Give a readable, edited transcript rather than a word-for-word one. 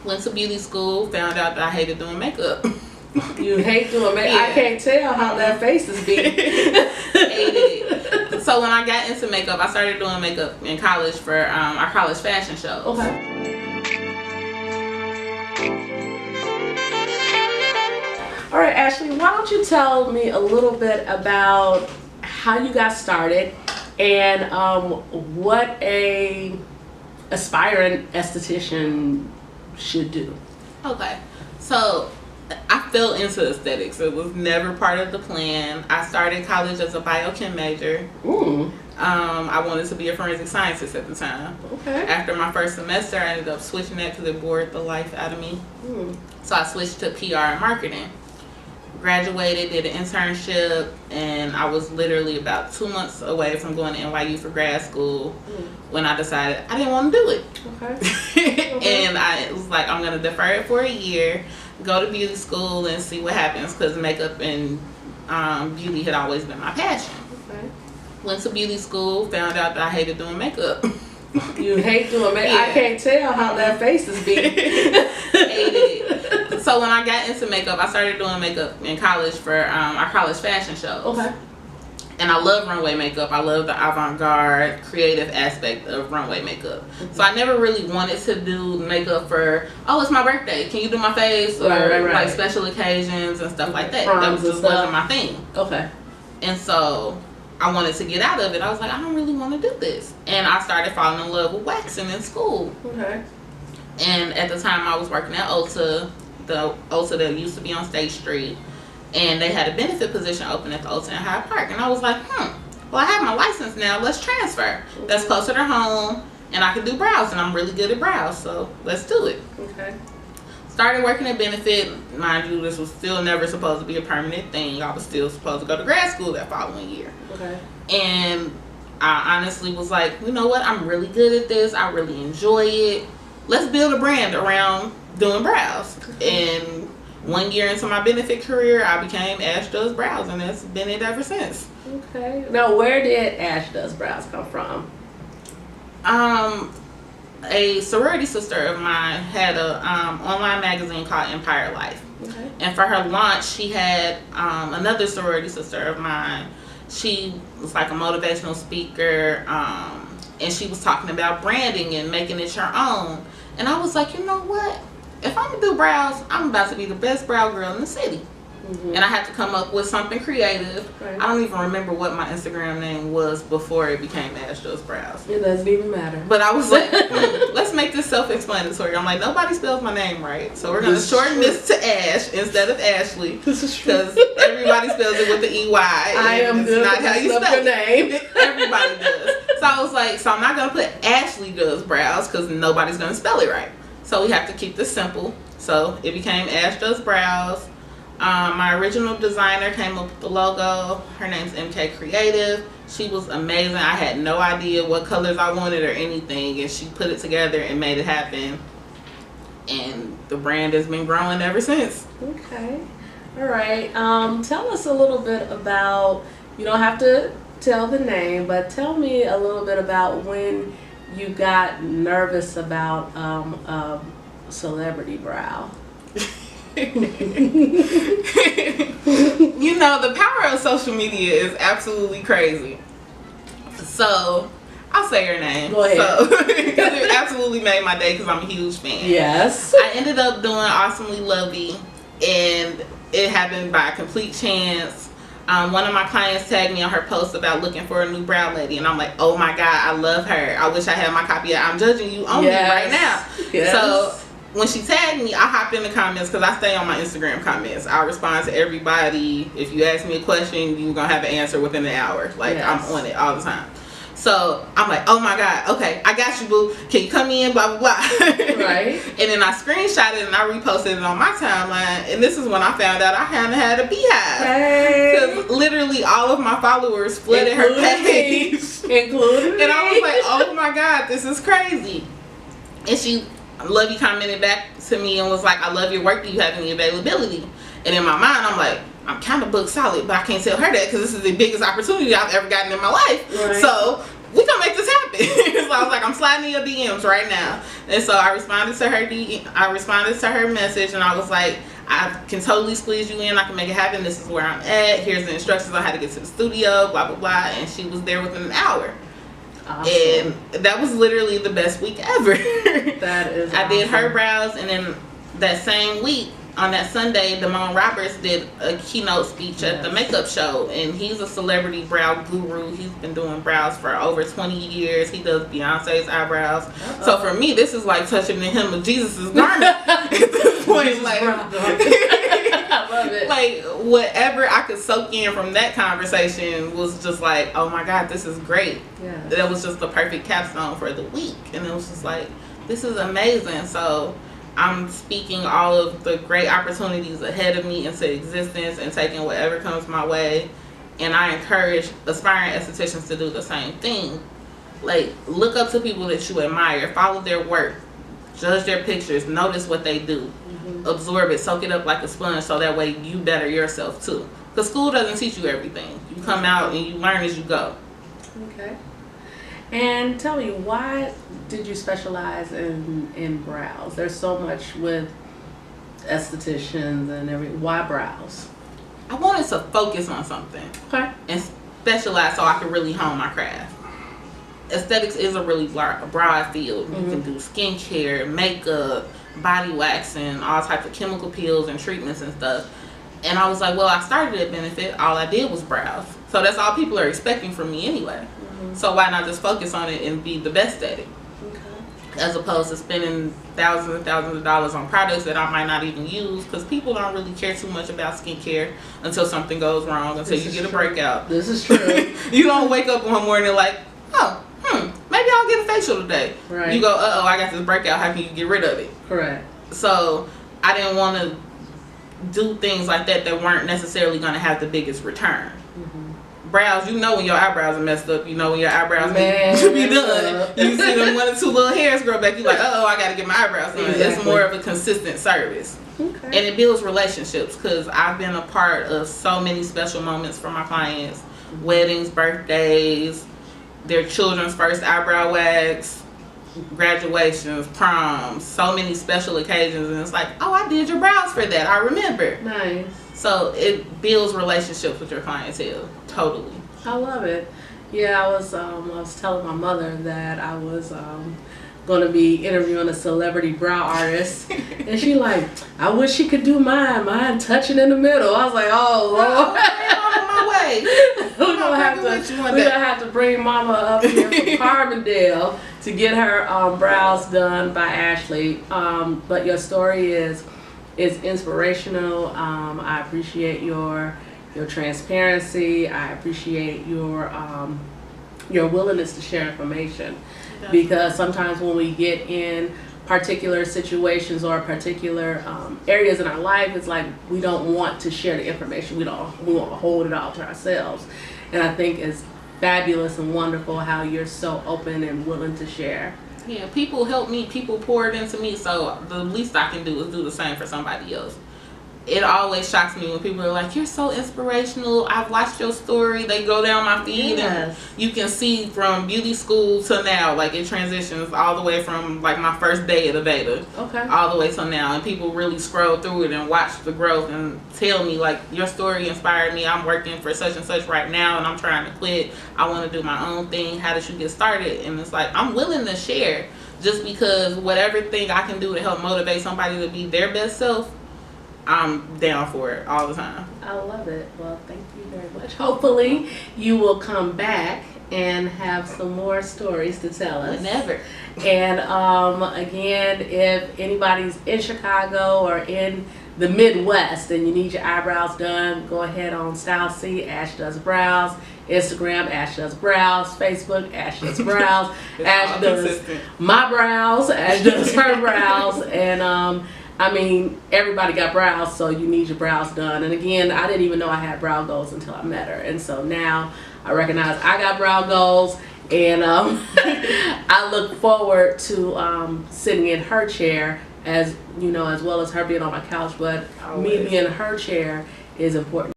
Went to beauty school, found out that I hated doing makeup. You hate doing makeup? Yeah. I can't tell how that face is being. Hated it. So when I got into makeup, I started doing makeup in college for our college fashion shows. Okay. All right, Ashleigh, why don't you tell me a little bit about how you got started and what a aspiring esthetician should do. Okay, so I fell into aesthetics. It was never part of the plan. I started college as a biochem major. I wanted to be a forensic scientist at the time. Okay. After my first semester, I ended up switching that because it bored the life out of me. So I switched to PR and marketing. Graduated, did an internship, and I was literally about 2 months away from going to NYU for grad school when I decided I didn't want to do it. Okay. And I was like, I'm going to defer it for a year, go to beauty school and see what happens, because makeup and beauty had always been my passion. Okay. Went to beauty school, found out that I hated doing makeup. You hate doing makeup? Yeah. I can't tell how that face is being. Hated it. So when I got into makeup, I started doing makeup in college for our college fashion shows. Okay. And I love runway makeup. I love the avant-garde, creative aspect of runway makeup. So I never really wanted to do makeup for, oh, it's my birthday, can you do my face? Or right. like special occasions and stuff like that. That just wasn't my thing. Okay. And so I wanted to get out of it. I was like, I don't really want to do this. And I started falling in love with waxing in school. Okay. And at the time I was working at Ulta, the Ulta that used to be on State Street. And they had a benefit position open at the Ulta in Hyde Park. And I was like, well, I have my license now. Let's transfer. That's closer to home. And I can do brows. And I'm really good at brows. So let's do it. Okay. Started working at benefit. Mind you, this was still never supposed to be a permanent thing. I was still supposed to go to grad school that following year. Okay. And I honestly was like, you know what? I'm really good at this. I really enjoy it. Let's build a brand around doing brows. And 1 year into my benefit career, I became AshDoesBrows, and that's been it ever since. Okay. Now, where did AshDoesBrows come from? A sorority sister of mine had a online magazine called Empire Life. Okay. And for her launch, she had another sorority sister of mine. She was like a motivational speaker, and she was talking about branding and making it your own. And I was like, you know what? If I'm gonna do brows, I'm about to be the best brow girl in the city. And I had to come up with something creative. Right. I don't even remember what my Instagram name was before it became AshDoesBrows. It doesn't even matter. But I was like, let's make this self-explanatory. I'm like, nobody spells my name right, so we're gonna shorten this to Ash instead of Ashleigh. This is true. Because everybody spells it with the EY. I am good not how you spell your name. Everybody does. So I was like, so I'm not gonna put Ashleigh Does Brows because nobody's gonna spell it right. So we have to keep this simple. So it became AshDoesBrows. My original designer came up with the logo. Her name's MK Creative. She was amazing. I had no idea what colors I wanted or anything, and she put it together and made it happen. And the brand has been growing ever since. Okay. All right. Tell us a little bit about, you don't have to tell the name, but tell me a little bit about when you got nervous about celebrity brow. You know, the power of social media is absolutely crazy. So I'll say her name. Go ahead. So, because it absolutely made my day because I'm a huge fan. Yes. I ended up doing Awesomely Lovey, and it happened by a complete chance. One of my clients tagged me on her post about looking for a new brow lady, and I'm like, oh my God, I love her. I wish I had my copy of I'm Judging You on me right now. Yes. So when she tagged me, I hopped in the comments because I stay on my Instagram comments. I respond to everybody. If you ask me a question, you're going to have an answer within an hour. Like, yes. I'm on it all the time. So I'm like, oh my God, okay, I got you, boo. Can you come in, blah, blah, blah. Right. And then I screenshot it and I reposted it on my timeline. And this is when I found out I hadn't had a beehive. Hey. Because literally all of my followers flooded her page. Including And I was like, oh my God, this is crazy. And she Lovey commented back to me and was like, I love your work. Do you have any availability? And in my mind, I'm like, I'm kind of booked solid, but I can't tell her that because this is the biggest opportunity I've ever gotten in my life. Right. So we gonna make this happen. So I was like, I'm sliding in your DMs right now. And so I responded to her message, and I was like, I can totally squeeze you in. I can make it happen. This is where I'm at. Here's the instructions on how to get to the studio, blah, blah, blah. And she was there within an hour. Awesome. And that was literally the best week ever. That is I did her brows, and then that same week, on that Sunday, Damone Roberts did a keynote speech at the makeup show, and he's a celebrity brow guru. He's been doing brows for over 20 years. He does Beyonce's eyebrows. So for me, this is like touching the hem of Jesus's garment at this point. Like, I love it. Like, whatever I could soak in from that conversation was just like, oh my God, this is great. Yeah. That was just the perfect capstone for the week, and it was just like, this is amazing. So I'm speaking all of the great opportunities ahead of me into existence and taking whatever comes my way. And I encourage aspiring estheticians to do the same thing. Like, look up to people that you admire, follow their work, judge their pictures, notice what they do, absorb it, soak it up like a sponge, so that way you better yourself too. Because school doesn't teach you everything. You come out and you learn as you go. Okay. And tell me, why did you specialize in brows? There's so much with estheticians and why brows? I wanted to focus on something. Okay. And specialize so I could really hone my craft. Aesthetics is a really broad field. You can do skincare, makeup, body waxing, all types of chemical peels and treatments and stuff. And I was like, well, I started at Benefit. All I did was brows. So that's all people are expecting from me anyway. So why not just focus on it and be the best at it? Okay. As opposed to spending thousands and thousands of dollars on products that I might not even use, because people don't really care too much about skincare until something goes wrong, until you get a breakout. This is true. You don't wake up one morning like, oh, maybe I'll get a facial today. Right. You go, uh-oh, I got this breakout. How can you get rid of it? Correct. So I didn't want to do things like that weren't necessarily going to have the biggest return. Brows, you know when your eyebrows are messed up. You know when your eyebrows need to be done. You see them 1 or 2 little hairs grow back. You're like, uh-oh, I got to get my eyebrows done. Exactly. It's more of a consistent service. Okay. And it builds relationships, because I've been a part of so many special moments for my clients. Weddings, birthdays, their children's first eyebrow wax, graduations, proms, so many special occasions. And it's like, oh, I did your brows for that. I remember. Nice. So it builds relationships with your clientele. Totally. I love it. Yeah, I was telling my mother that I was going to be interviewing a celebrity brow artist, and she like, I wish she could do mine touching in the middle. I was like, oh Lord. On my way. We're gonna have to bring Mama up here from Carbondale to get her brows done by Ashleigh. But your story is inspirational. I appreciate your transparency. I appreciate your willingness to share information. Because sometimes when we get in particular situations or particular areas in our life, it's like we don't want to share the information. We want to hold it all to ourselves. And I think it's fabulous and wonderful how you're so open and willing to share. Yeah, people help me. People pour it into me. So the least I can do is do the same for somebody else. It always shocks me when people are like, you're so inspirational. I've watched your story. They go down my feed, and you can see from beauty school to now, like it transitions all the way from like my first day at Aveda, all the way till now. And people really scroll through it and watch the growth and tell me like, your story inspired me. I'm working for such and such right now, and I'm trying to quit. I want to do my own thing. How did you get started? And it's like, I'm willing to share, just because whatever thing I can do to help motivate somebody to be their best self, I'm down for it all the time. I love it. Well, thank you very much. Hopefully you will come back and have some more stories to tell us. Whenever. And again, if anybody's in Chicago or in the Midwest and you need your eyebrows done, go ahead on Style C, Ash Does Brows, Instagram, Ash Does Brows, Facebook, Ash Does Brows, Ash Does My Brows, Ash Does Her Brows, and I mean, everybody got brows, so you need your brows done. And again, I didn't even know I had brow goals until I met her. And so now I recognize I got brow goals, and I look forward to sitting in her chair, as you know, as well as her being on my couch. But me being in her chair is important.